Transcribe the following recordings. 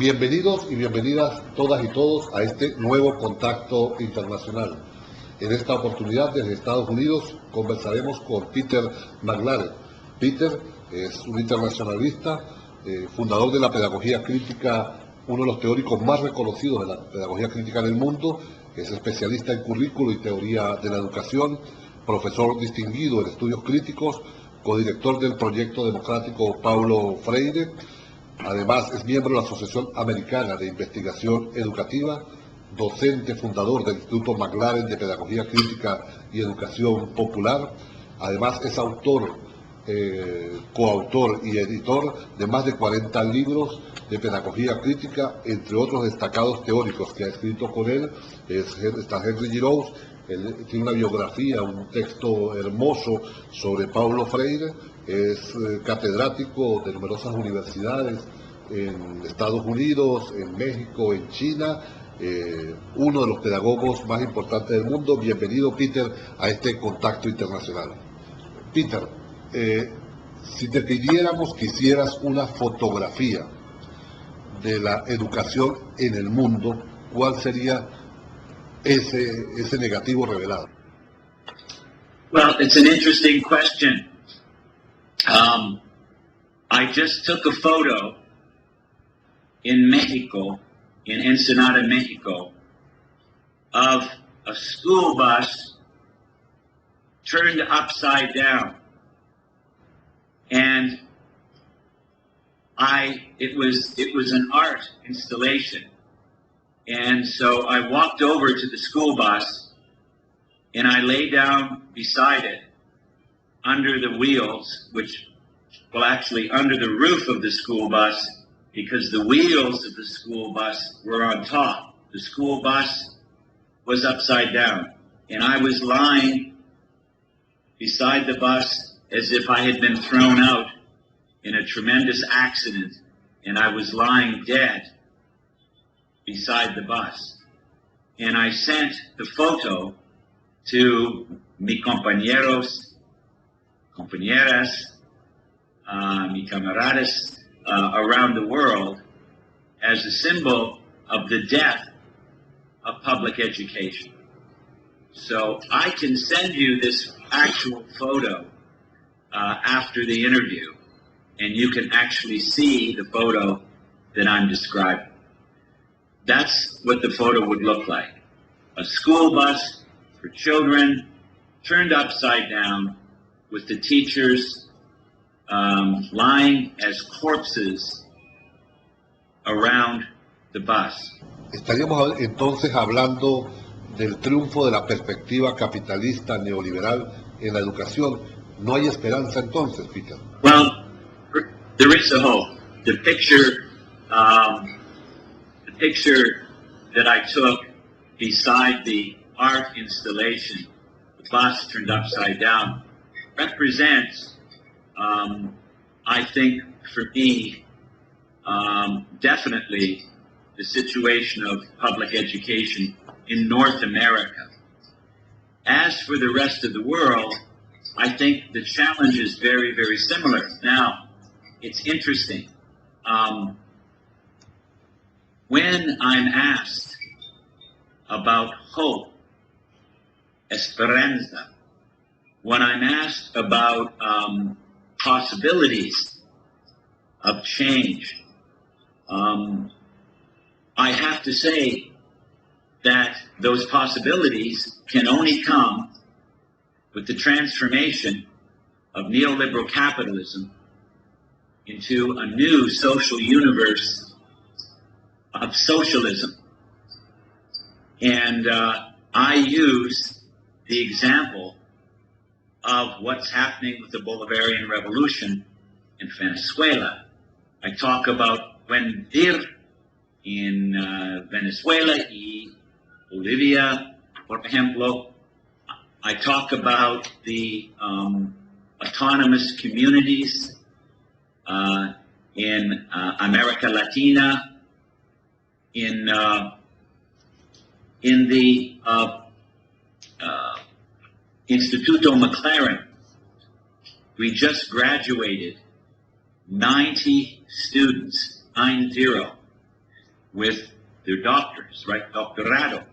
Bienvenidos y bienvenidas todas y todos a este nuevo contacto internacional. En esta oportunidad desde Estados Unidos conversaremos con Peter McLaren. Peter es un internacionalista, fundador de la pedagogía crítica, uno de los teóricos más reconocidos de la pedagogía crítica en el mundo. Es especialista en currículo y teoría de la educación, profesor distinguido en estudios críticos, codirector del proyecto democrático Paulo Freire. Además, es miembro de la Asociación Americana de Investigación Educativa, docente fundador del Instituto McLaren de Pedagogía Crítica y Educación Popular. Además, es autor, coautor y editor de más de 40 libros de pedagogía crítica, entre otros destacados teóricos que ha escrito con él. Está Henry Giroux. Él tiene una biografía, un texto hermoso sobre Paulo Freire. Es catedrático de numerosas universidades en Estados Unidos, en México, en China, uno de los pedagogos más importantes del mundo. Bienvenido, Peter, a este contacto internacional. Peter, si te pidiéramos que hicieras una fotografía de la educación en el mundo, ¿cuál sería ese negativo revelado? Well, it's an interesting question. I just took a photo in Mexico, in Ensenada, Mexico, of a school bus turned upside down. And it was an art installation. And so I walked over to the school bus and I lay down beside it under the wheels, actually under the roof of the school bus, because the wheels of the school bus were on top. The school bus was upside down, and I was lying beside the bus as if I had been thrown out in a tremendous accident, and I was lying dead beside the bus. And I sent the photo to mis compañeros, compañeras, mis camaradas around the world as a symbol of the death of public education. So I can send you this actual photo after the interview, and you can actually see the photo that I'm describing. That's what the photo would look like. A school bus for children turned upside down with the teachers lying as corpses around the bus. Estaríamos entonces hablando del triunfo de la perspectiva capitalista neoliberal en la educación. ¿No hay esperanza entonces, Peter? Well, there is a hope. The picture that I took beside the art installation, the bus turned upside down, represents, I think, for me, definitely the situation of public education in North America. As for the rest of the world, I think the challenge is very, very similar. Now, it's interesting. When I'm asked about hope, esperanza, when I'm asked about possibilities of change, I have to say that those possibilities can only come with the transformation of neoliberal capitalism into a new social universe of socialism. And I use the example of what's happening with the Bolivarian Revolution in Venezuela. I talk about buen vivir in Venezuela y Bolivia, por ejemplo. I talk about the autonomous communities in America Latina, in the Instituto McLaren. We just graduated 90 students, 90, with their doctors, right? Doctorado.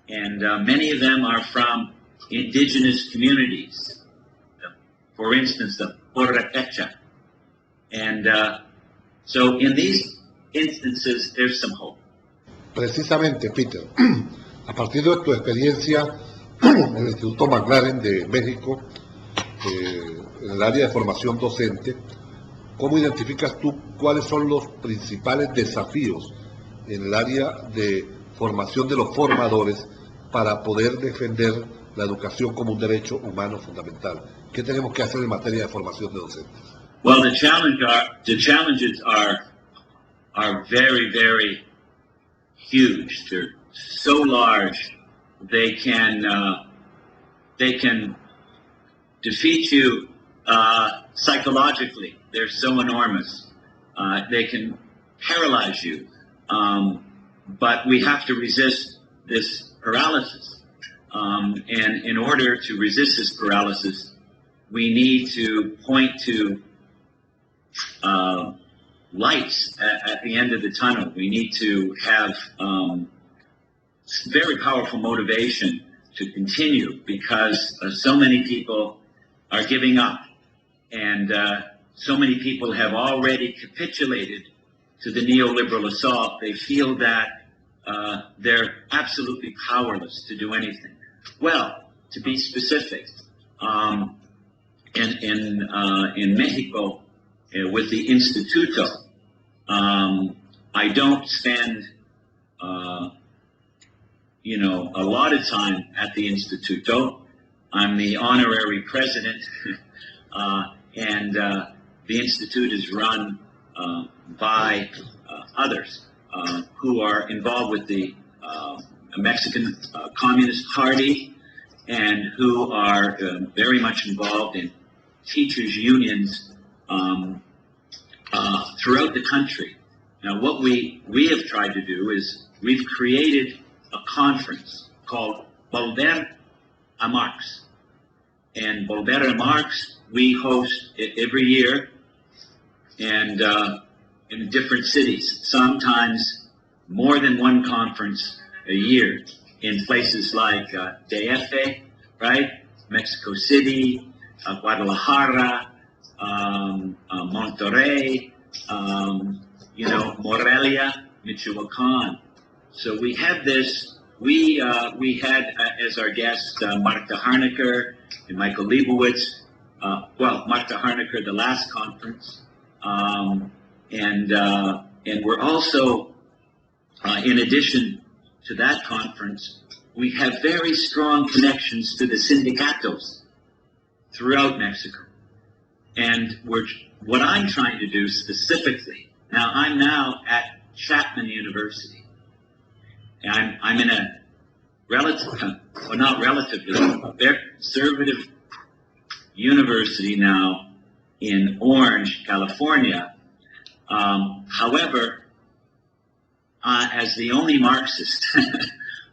And many of them are from indigenous communities. For instance, the Porratecha. And so in these instances, there's some hope. Precisamente, Peter, a partir de tu experiencia en el Instituto McLaren de México, en el área de formación docente, ¿cómo identificas tú cuáles son los principales desafíos en el área de formación de los formadores para poder defender la educación como un derecho humano fundamental? ¿Qué tenemos que hacer en materia de formación de docentes? Well, the challenges are very, very huge. They're so large they can defeat you psychologically. They're so enormous. They can paralyze you. But we have to resist this paralysis. And in order to resist this paralysis, we need to point to lights at the end of the tunnel. We need to have very powerful motivation to continue, because so many people are giving up, and so many people have already capitulated to the neoliberal assault. They feel that they're absolutely powerless to do anything. Well, to be specific, in Mexico, with the Instituto, I don't spend a lot of time at the Instituto. I'm the honorary president, and the Institute is run by others who are involved with the Mexican Communist Party, and who are very much involved in teachers' unions throughout the country. Now, what we have tried to do is we've created a conference called Volver a Marx. And Volver a Marx, we host it every year, and in different cities, sometimes more than one conference a year, in places like DF, right? Mexico City, Guadalajara, Monterrey, Morelia, Michoacan. So we have this. We had as our guests Marta Harnacker and Michael Leibowitz. Marta Harnacker, the last conference, and we're also, in addition to that conference, we have very strong connections to the sindicatos throughout Mexico. And what I'm trying to do specifically, now I'm now at Chapman University. And I'm in a very conservative university now in Orange, California. However, as the only Marxist,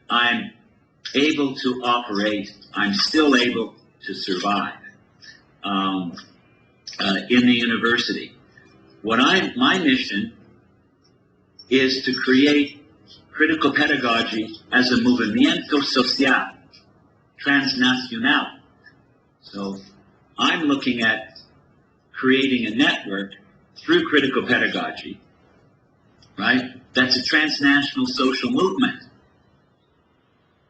I'm able to operate, I'm still able to survive in the university. My mission is to create critical pedagogy as a movimiento social, transnacional. So I'm looking at creating a network through critical pedagogy, right? That's a transnational social movement.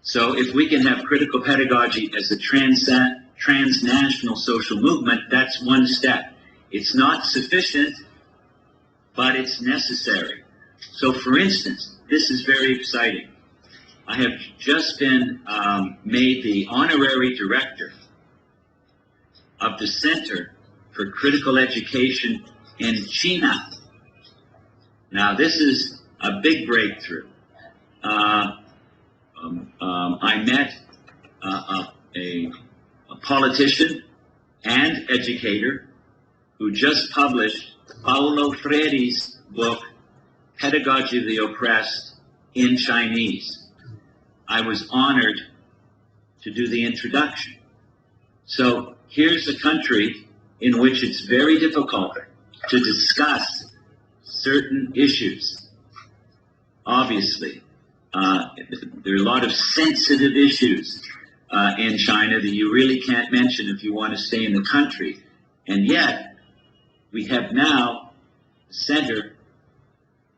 So if we can have critical pedagogy as a transnational social movement, that's one step. It's not sufficient, but it's necessary. So for instance, this is very exciting. I have just been made the honorary director of the Center for Critical Education in China. Now, this is a big breakthrough. I met a politician and educator who just published Paulo Freire's book, Pedagogy of the Oppressed in Chinese. I was honored to do the introduction. So here's a country in which it's very difficult to discuss certain issues. obviously. There are a lot of sensitive issues in China that you really can't mention if you want to stay in the country. And yet, we have now a Center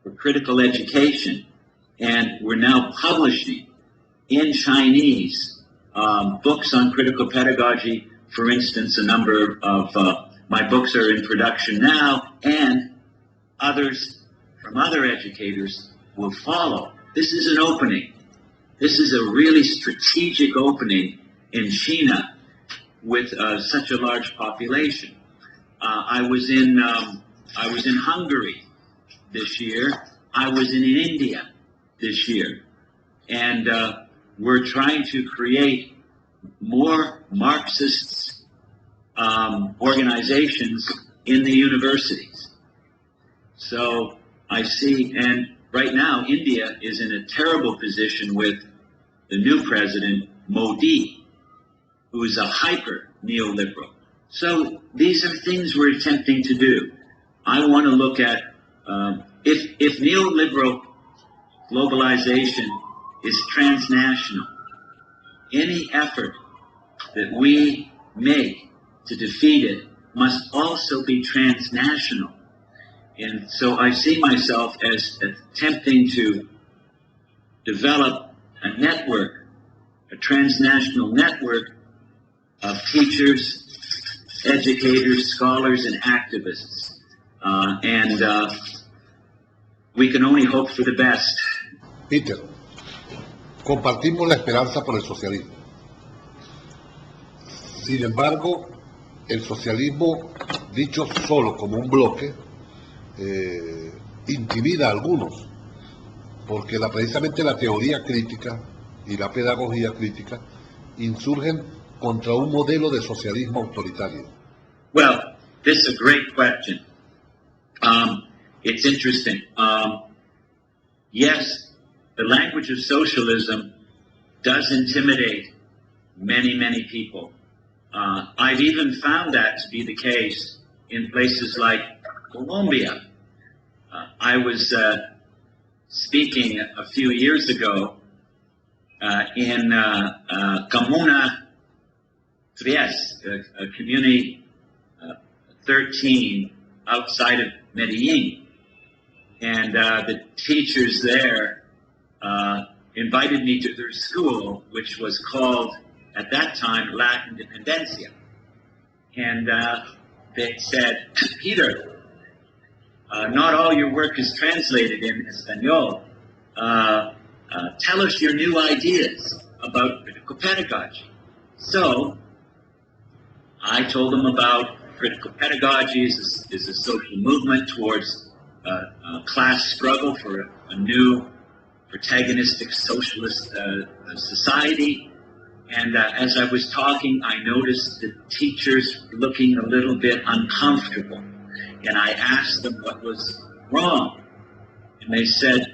for Critical Education, and we're now publishing in Chinese books on critical pedagogy. For instance, a number of my books are in production now, and others from other educators will follow. This is an opening. This is a really strategic opening in China with such a large population. I was in Hungary this year. I was in India this year, and we're trying to create more Marxist organizations in the universities. So I see, and right now India is in a terrible position with the new president, Modi, who is a hyper neoliberal. So these are things we're attempting to do. I want to look at, if neoliberal globalization is transnational, any effort that we make to defeat it must also be transnational. And so I see myself as attempting to develop a network, a transnational network of teachers, educators, scholars, and activists. We can only hope for the best. Peter, compartimos la esperanza por el socialismo. Sin embargo, el socialismo, dicho solo como un bloque, intimida a algunos, porque precisamente la teoría crítica y la pedagogía crítica insurgen contra un modelo de socialismo autoritario. Well, this is a great question. It's interesting. Yes, the language of socialism does intimidate many, many people. I've even found that to be the case in places like Colombia. I was speaking a few years ago in Comuna 3, a community 13 outside of Medellin. And the teachers there invited me to their school, which was called, at that time, La Independencia. And they said, Peter, not all your work is translated in Espanol. Tell us your new ideas about critical pedagogy. So I told them about critical pedagogy is a social movement towards class struggle for a new protagonistic socialist society. And as I was talking, I noticed the teachers looking a little bit uncomfortable. And I asked them what was wrong. And they said,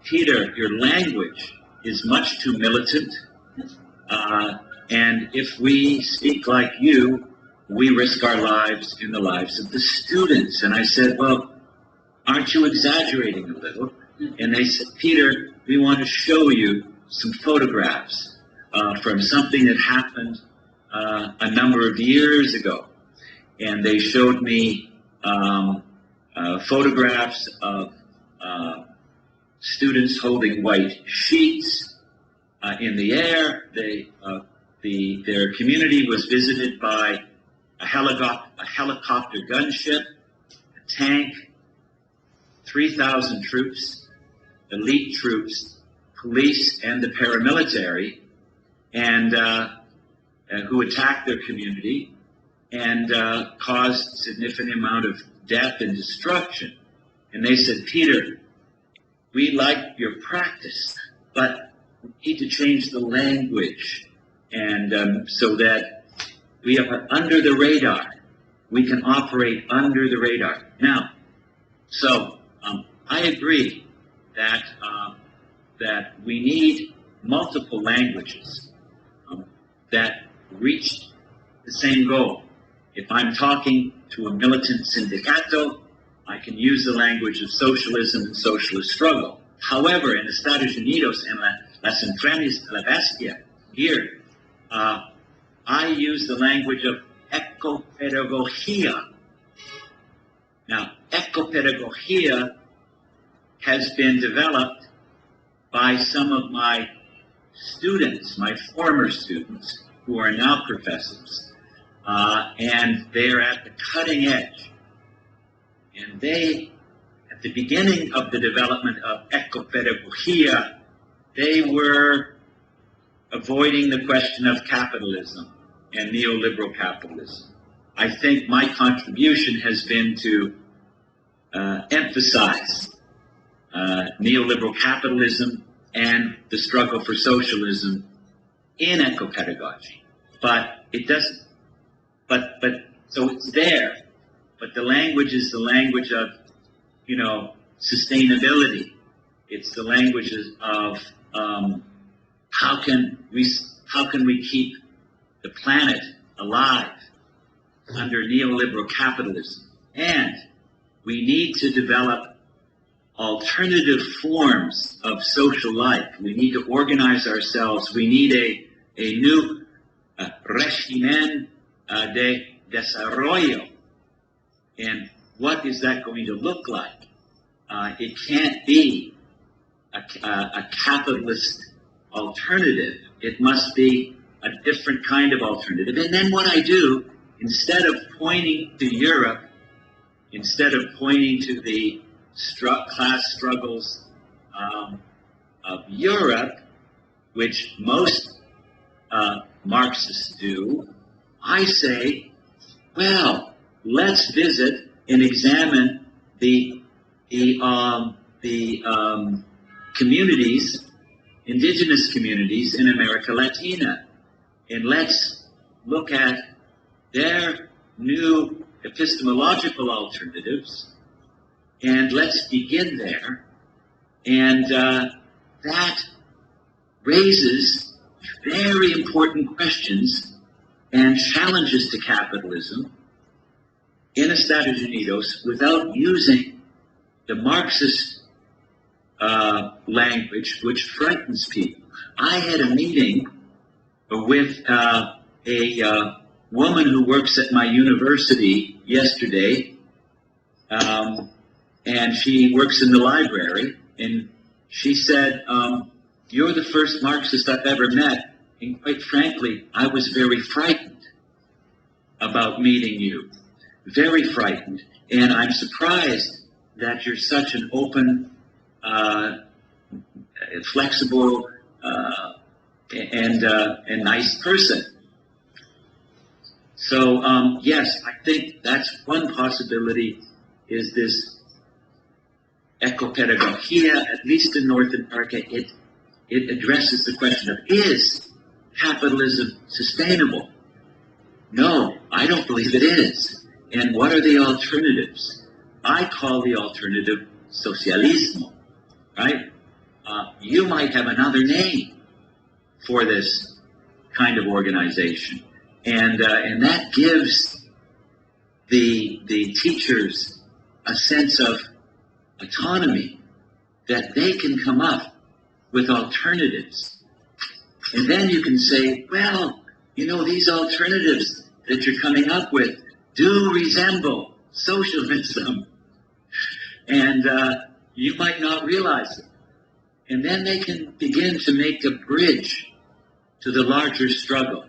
Peter, your language is much too militant. And if we speak like you, we risk our lives and the lives of the students. And I said, well, aren't you exaggerating a little? And they said, Peter, we want to show you some photographs from something that happened a number of years ago. And they showed me photographs of students holding white sheets in the air. Their community was visited by a helicopter gunship, a tank, 3,000 troops, elite troops, police, and the paramilitary, and who attacked their community and caused a significant amount of death and destruction. And they said, Peter, we like your practice, but we need to change the language, and so that we are under the radar. We can operate under the radar. Now, so I agree that that we need multiple languages that reach the same goal. If I'm talking to a militant sindicato, I can use the language of socialism and socialist struggle. However, in Estados Unidos and las entrañas de la bestia, here, I use the language of ecopedagogía. Now, ecopedagogía has been developed by some of my students, my former students, who are now professors, and they are at the cutting edge. And they, at the beginning of the development of ecopedagogía, they were avoiding the question of capitalism and neoliberal capitalism. I think my contribution has been to emphasize neoliberal capitalism and the struggle for socialism in eco-pedagogy. But it doesn't, so it's there, but the language is the language of, you know, sustainability. It's the languages of how can we keep the planet alive under neoliberal capitalism. And we need to develop alternative forms of social life. We need to organize ourselves. We need a new régimen de desarrollo. And what is that going to look like? It can't be a capitalist alternative. It must be a different kind of alternative. And then what I do, instead of pointing to Europe, instead of pointing to the class struggles of Europe, which most Marxists do, I say, well, let's visit and examine the communities, indigenous communities in America Latina, and let's look at their new epistemological alternatives, and let's begin there. And that raises very important questions and challenges to capitalism in Estados Unidos without using the Marxist language, which frightens people. I had a meeting with a woman who works at my university yesterday, and she works in the library, and she said, you're the first Marxist I've ever met, and quite frankly, I was very frightened about meeting you. Very frightened. And I'm surprised that you're such an open, flexible, and nice person. So, yes, I think that's one possibility, is this ecopedagogía, at least in North America. It addresses the question of, is capitalism sustainable? No, I don't believe it is. And what are the alternatives? I call the alternative socialismo, right? You might have another name for this kind of organization. And that gives the teachers a sense of autonomy, that they can come up with alternatives. And then you can say, well, you know, these alternatives that you're coming up with do resemble socialism. And you might not realize it. And then they can begin to make a bridge to the larger struggle.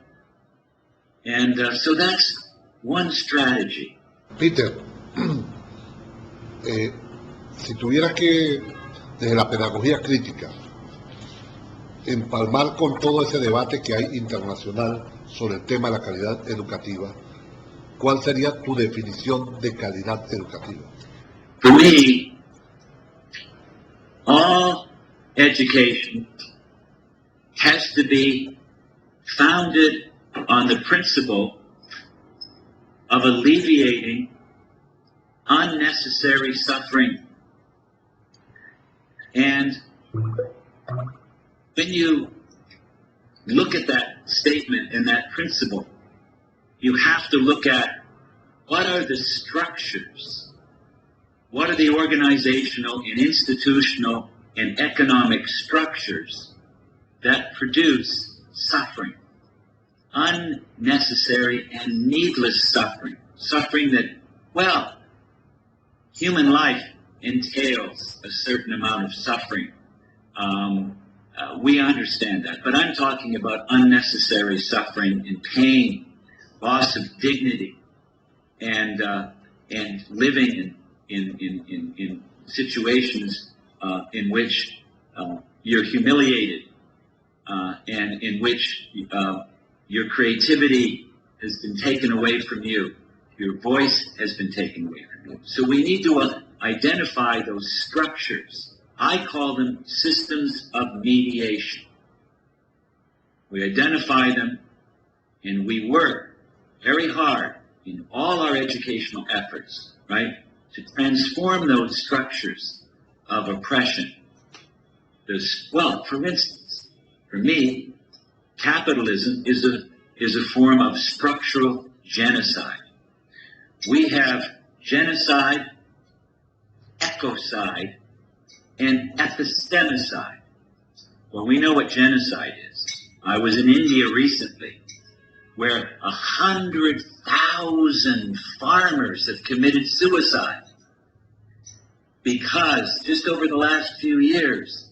And so that's one strategy. Peter, si tuvieras que, desde la pedagogía crítica, empalmar con todo ese debate que hay internacional sobre el tema de la calidad educativa, ¿cuál sería tu definición de calidad educativa? For me, all education has to be founded on the principle of alleviating unnecessary suffering. And when you look at that statement and that principle, you have to look at what are the structures, what are the organizational and institutional and economic structures that produce suffering, unnecessary and needless suffering, suffering that, well, human life entails a certain amount of suffering. We understand that, but I'm talking about unnecessary suffering and pain, loss of dignity, and living in situations in which you're humiliated, and in which your creativity has been taken away from you, your voice has been taken away from you. So we need to identify those structures. I call them systems of mediation. We identify them, and we work very hard in all our educational efforts, right, to transform those structures of oppression. Well, for instance, for me, capitalism is a form of structural genocide. We have genocide, ecocide, and epistemicide. Well, we know what genocide is. I was in India recently, where 100,000 farmers have committed suicide because, just over the last few years,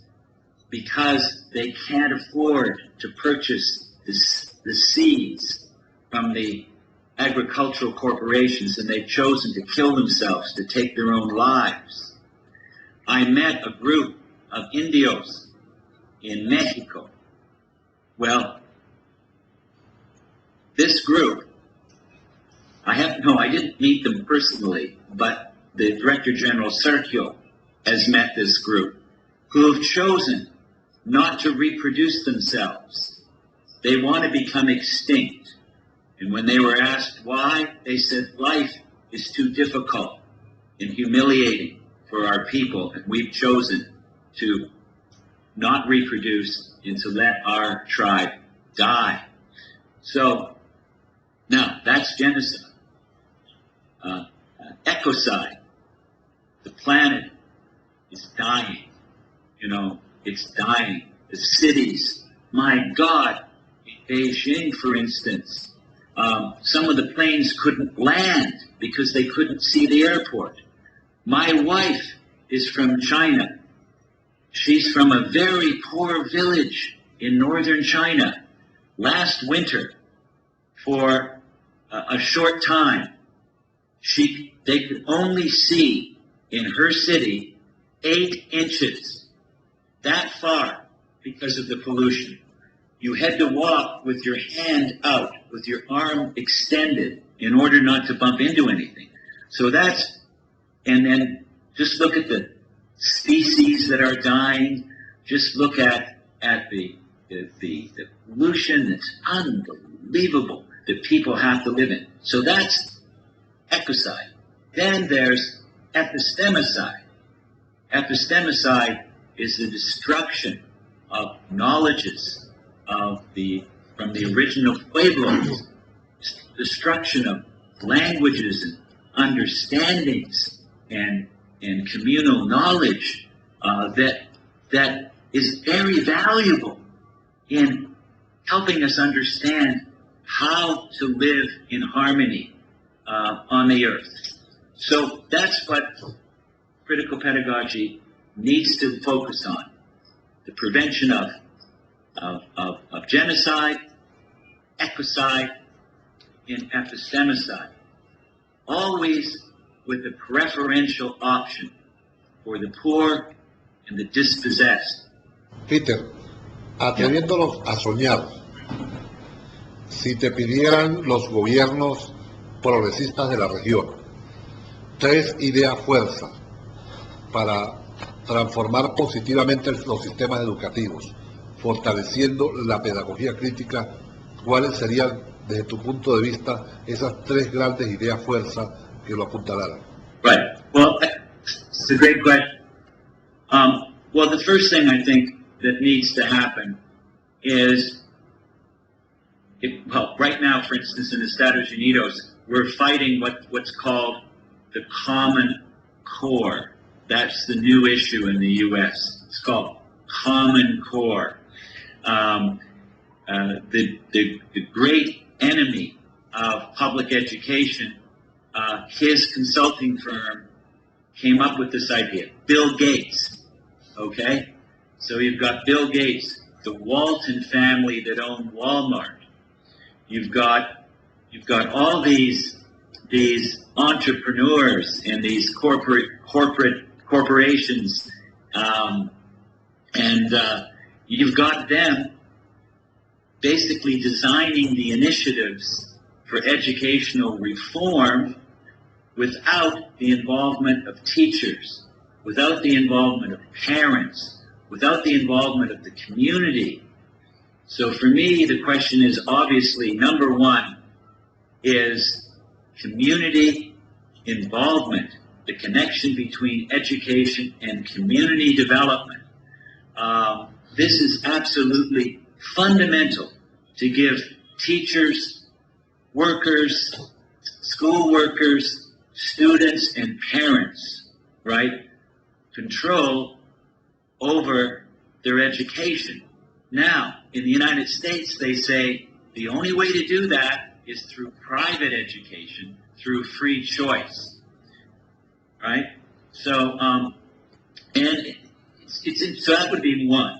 because they can't afford to purchase the seeds from the agricultural corporations, and they've chosen to kill themselves, to take their own lives. I met a group of Indios in Mexico. Well, this group, I didn't meet them personally, but the Director General Sergio has met this group who have chosen not to reproduce themselves. They want to become extinct. And when they were asked why, they said life is too difficult and humiliating for our people, and we've chosen to not reproduce and to let our tribe die. So, now, that's genocide. Ecocide. The planet is dying. It's dying. The cities, my God, in Beijing, for instance, some of the planes couldn't land because they couldn't see the airport. My wife is from China. She's from a very poor village in northern China. Last winter, for a short time, they could only see in her city 8 inches, that far, because of the pollution. You had to walk with your hand out, with your arm extended, in order not to bump into anything. So and then just look at the species that are dying. Just look at the pollution that's unbelievable that people have to live in. So that's ecocide. Then there's epistemicide. Epistemicide is the destruction of knowledges from the original pueblos, destruction of languages and understandings and communal knowledge that is very valuable in helping us understand how to live in harmony on the earth. So that's what critical pedagogy needs to focus on: the prevention of genocide, ecocide, and epistemicide, always with the preferential option for the poor and the dispossessed. Peter, atreviéndonos a soñar, si te pidieran los gobiernos progresistas de la región 3 ideas fuerza para transformar positivamente los sistemas educativos, fortaleciendo la pedagogía crítica, ¿cuáles serían, desde tu punto de vista, esas 3 grandes ideas fuerza que lo apuntalaran? Right. Well, it's a great question. Well, the first thing I think that needs to happen is, right now, for instance, in the Estados Unidos, we're fighting what's called the Common Core. That's the new issue in the U.S. It's called Common Core. The great enemy of public education, his consulting firm came up with this idea. Bill Gates, okay? So you've got Bill Gates, the Walton family that own Walmart. You've got all these entrepreneurs and these corporations, and you've got them basically designing the initiatives for educational reform without the involvement of teachers, without the involvement of parents, without the involvement of the community. So for me, the question is obviously, number one is community involvement, the connection between education and community development. This is absolutely fundamental to give teachers, workers, school workers, students, and parents, right, control over their education. Now, in the United States, they say the only way to do that is through private education, through free choice, right? So, so that would be one.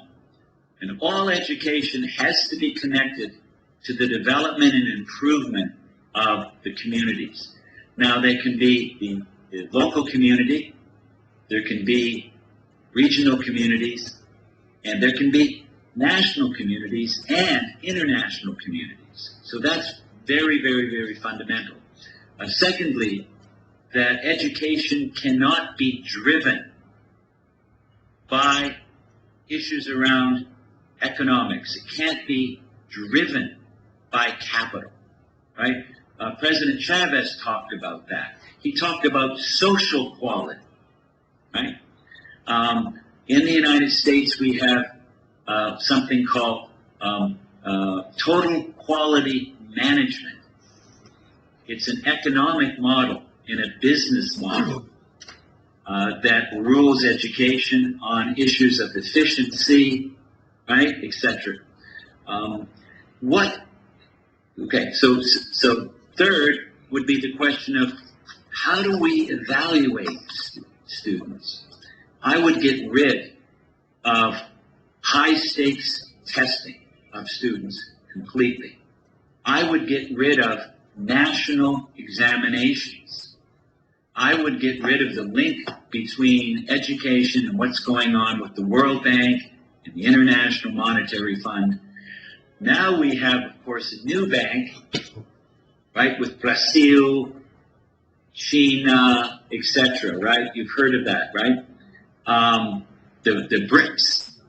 And all education has to be connected to the development and improvement of the communities. Now, there can be the local community, there can be regional communities, and there can be national communities and international communities. So that's very, very, very fundamental. Secondly, that education cannot be driven by issues around economics. It can't be driven by capital, right? President Chavez talked about that. He talked about social quality, right? In the United States, we have something called total quality management. It's an economic model and a business model that rules education on issues of efficiency, right, etc. Okay, so third would be the question of how do we evaluate students? I would get rid of high-stakes testing of students completely. I would get rid of national examinations. I would get rid of the link between education and what's going on with the World Bank and the International Monetary Fund. Now we have, of course, a new bank, right, with Brazil, China, etc., right? You've heard of that, right? The BRICS.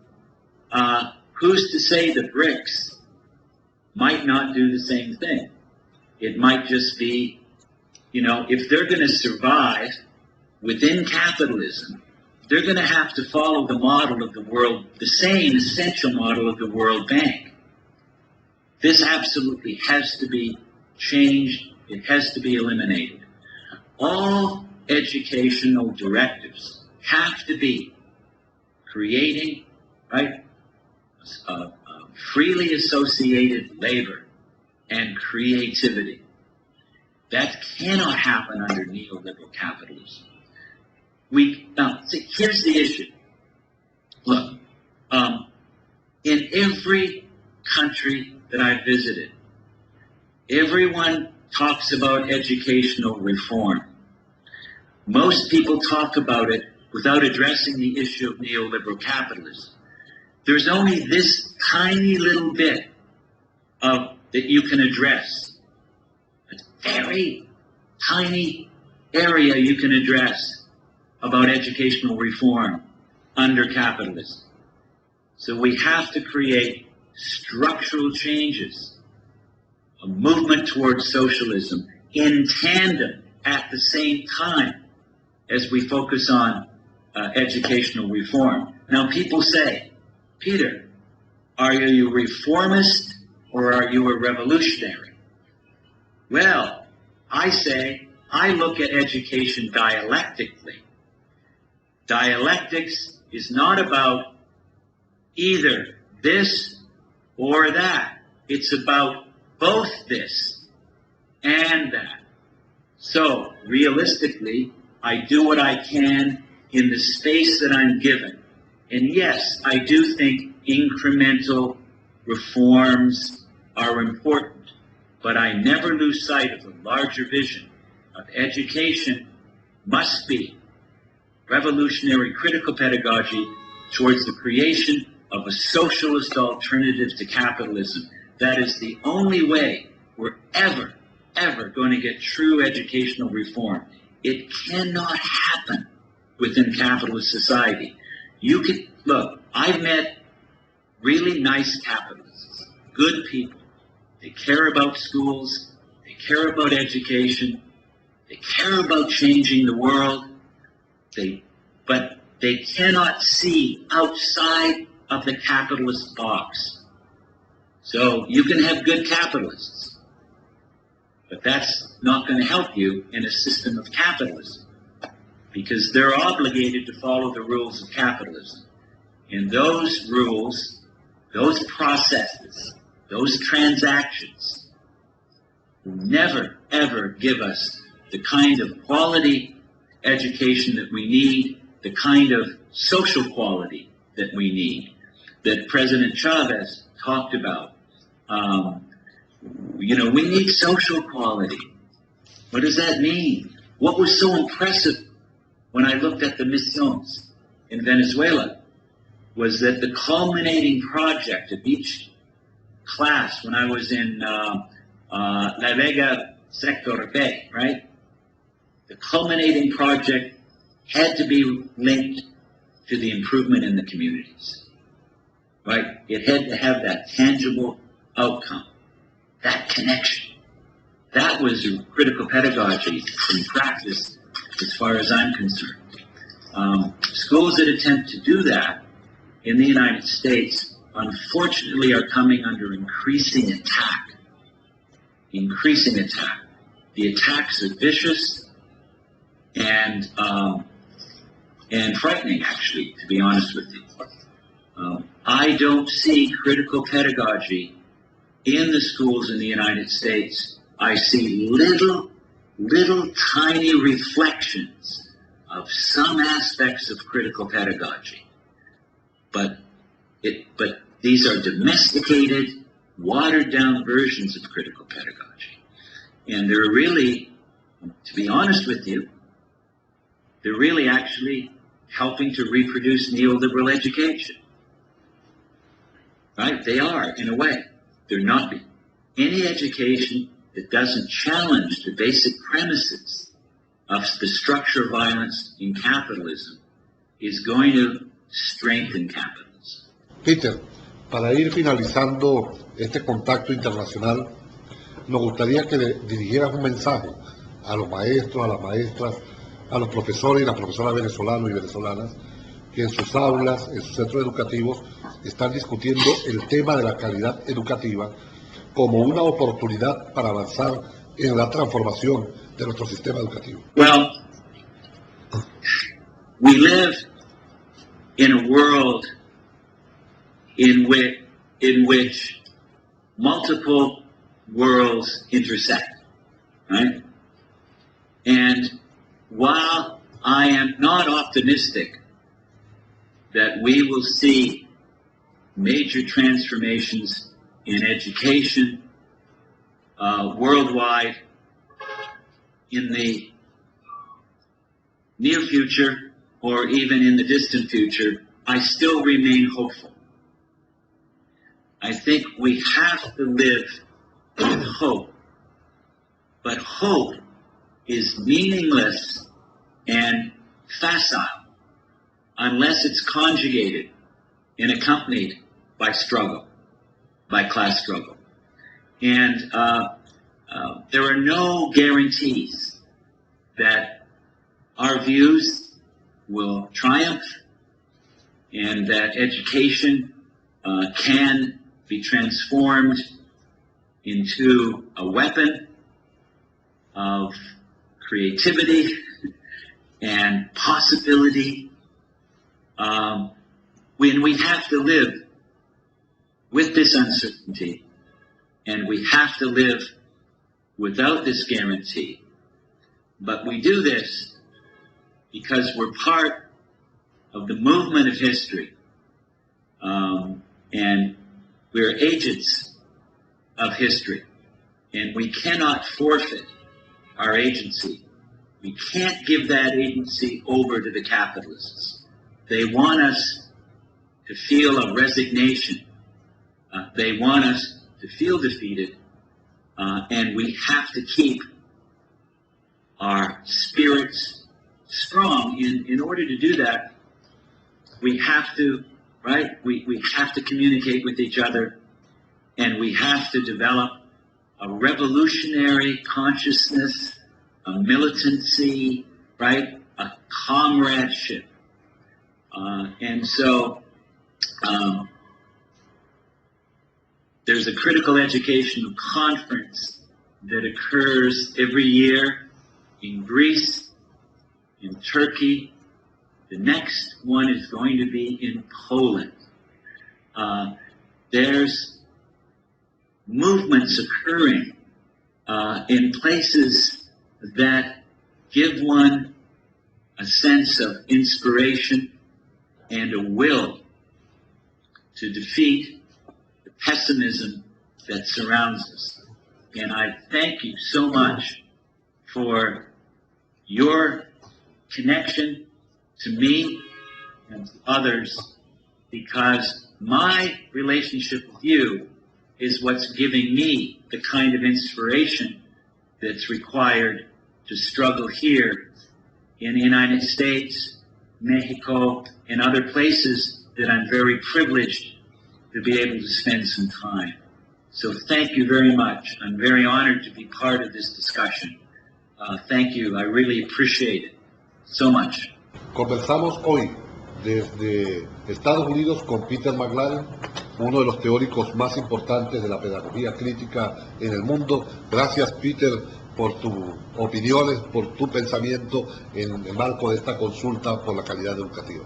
Who's to say the BRICS might not do the same thing? It might just be, if they're going to survive within capitalism, they're going to have to follow the model of the same essential model of the World Bank. This absolutely has to be changed. It has to be eliminated. All educational directives have to be creating, right, freely associated labor and creativity. That cannot happen under neoliberal capitalism. Here's the issue. Look, in every country that I've visited, everyone talks about educational reform. Most people talk about it without addressing the issue of neoliberal capitalism. There's only this tiny little bit that you can address. A very tiny area you can address about educational reform under capitalism. So we have to create structural changes, a movement towards socialism in tandem at the same time as we focus on educational reform. Now people say, Peter, are you a reformist or are you a revolutionary? Well, I say I look at education dialectically. Dialectics is not about either this or that. It's about both this and that. So, realistically, I do what I can in the space that I'm given. And yes, I do think incremental reforms are important, but I never lose sight of the larger vision of education must be revolutionary critical pedagogy towards the creation of a socialist alternative to capitalism. That is the only way we're ever going to get true educational reform. It cannot happen within capitalist society. You can, look, I've met really nice capitalists, good people. They care about schools, they care about education, they care about changing the world, but they cannot see outside of the capitalist box. So you can have good capitalists, but that's not going to help you in a system of capitalism, because they're obligated to follow the rules of capitalism. And those rules, those processes, those transactions will never, ever give us the kind of quality education that we need, the kind of social quality that we need, that President Chavez talked about. We need social quality. What does that mean? What was so impressive when I looked at the misiones in Venezuela was that the culminating project of each class, when I was in La Vega Sector B, right? The culminating project had to be linked to the improvement in the communities, right? It had to have that tangible outcome, that connection. That was critical pedagogy in practice, as far as I'm concerned. Schools that attempt to do that in the United States, unfortunately, are coming under increasing attack. Increasing attack. The attacks are vicious and frightening, actually, to be honest with you. I don't see critical pedagogy in the schools in the United States. I see little tiny reflections of some aspects of critical pedagogy. But these are domesticated, watered down versions of critical pedagogy. And they're really, to be honest with you, they're really actually helping to reproduce neoliberal education. Right? They are, in a way. They're not. Any education that doesn't challenge the basic premises of the structure of violence in capitalism is going to strengthen capitalism. Peter, para ir finalizando este contacto internacional, nos gustaría que le dirigieras un mensaje a los maestros, a las maestras, a los profesores y las profesoras venezolanos y venezolanas que en sus aulas, en sus centros educativos, están discutiendo el tema de la calidad educativa como una oportunidad para avanzar en la transformación de nuestro sistema educativo. Well, we live in a world in which multiple worlds intersect, right? And while I am not optimistic that we will see major transformations in education worldwide in the near future or even in the distant future, I still remain hopeful. I think we have to live with hope, but hope is meaningless and facile unless it's conjugated and accompanied by struggle, by class struggle. And there are no guarantees that our views will triumph and that education can be transformed into a weapon of creativity and possibility when we have to live with this uncertainty, and we have to live without this guarantee. But we do this because we're part of the movement of history, and we're agents of history, and we cannot forfeit our agency. We can't give that agency over to the capitalists. They want us to feel a resignation. They want us to feel defeated, and we have to keep our spirits strong. In order to do that, we have to, we have to communicate with each other, and we have to develop a revolutionary consciousness, a militancy, a comradeship. And so there's a critical educational conference that occurs every year in Greece, in Turkey. The next one is going to be in Poland. There's movements occurring in places that give one a sense of inspiration and a will to defeat the pessimism that surrounds us. And I thank you so much for your connection to me and to others, because my relationship with you is what's giving me the kind of inspiration that's required to struggle here in the United States, Mexico, and other places that I'm very privileged to be able to spend some time. So thank you very much. I'm very honored to be part of this discussion. Thank you. I really appreciate it so much. Conversamos hoy desde Estados Unidos con Peter McLaren, uno de los teóricos más importantes de la pedagogía crítica en el mundo. Gracias, Peter, por tus opiniones, por tu pensamiento en el marco de esta consulta por la calidad educativa.